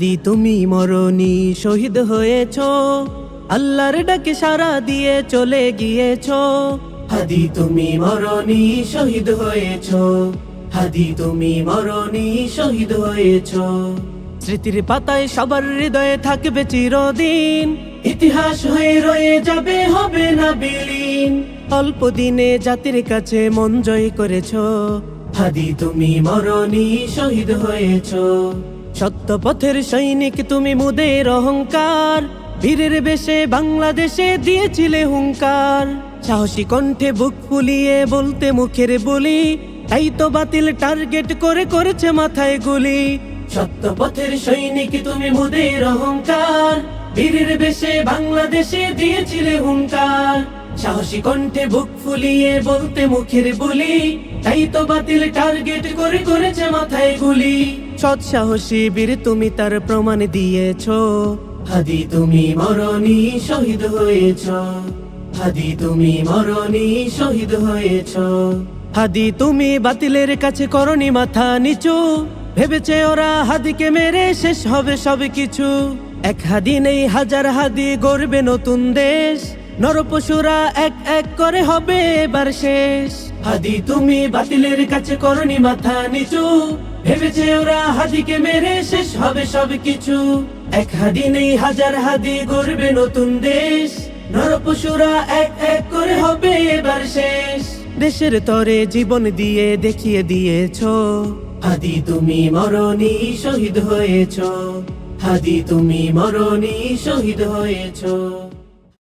হাদি তুমি মরণি শহীদ হয়েছো, আল্লাহর ডাকে সাড়া দিয়ে চলে গিয়েছো। হাদি তুমি মরণি শহীদ হয়েছো, হাদি তুমি মরণি শহীদ হয়েছো। স্মৃতির পাতায় সবার হৃদয়ে থাকবে চিরদিন, ইতিহাস হয়ে রয়ে যাবে, হবে না বিলীন। অল্প দিনে জাতির কাছে মন জয় করেছো, হাদি তুমি মরণি শহীদ হয়েছো। সত্য পথের সৈনিক তুমি মুদের অহংকার, বীরের বেশে বাংলাদেশে দিয়েছিলে হুঙ্কার। সাহসী কণ্ঠে বুক ফুলিয়ে বলতে মুখের বলি, তাই তো বাতিল টার্গেট করে করেছে মাথায় গুলি। সত্য পথের সৈনিক তুমি মুদের অহংকার, বীরের বেশে বাংলাদেশে দিয়েছিলে হুঙ্কার। সাহসী কণ্ঠে বুক ফুলিয়ে বলতে মুখের বলি, তাই তো বাতিল টার্গেট করে করেছে মাথায় গুলি। সৎ সাহসী বীর তুমি তার প্রমাণ দিয়েছো, হাদি তুমি মরণি শহীদ হয়েছো, হাদি তুমি মরণি শহীদ হয়েছো। হাদি তুমি বাতিলের কাছে করনি মাথা নিচু, ভেবেছে ওরা হাদিকে মেরে শেষ হবে সব কিছু। এক হাদি নেই হাজার হাদি গড়বে নতুন দেশ, নরপশুরা এক এক করে হবে এবার শেষ। হাদি তুমি বাতিলের কাছে করনি মাথা নিচু, ভেবেছে ওরা হাদিকে মেরে শেষ হবে সব কিছু। এক হাদি নেই হাজার হাদি গড়বে নতুন দেশ, নরপশুরা এক এক করে হবে এবার শেষ। দেশের তরে জীবন দিয়ে দেখিয়ে দিয়েছো, হাদি তুমি মরণি শহীদ হয়েছো, হাদি তুমি মরণি শহীদ হয়েছো।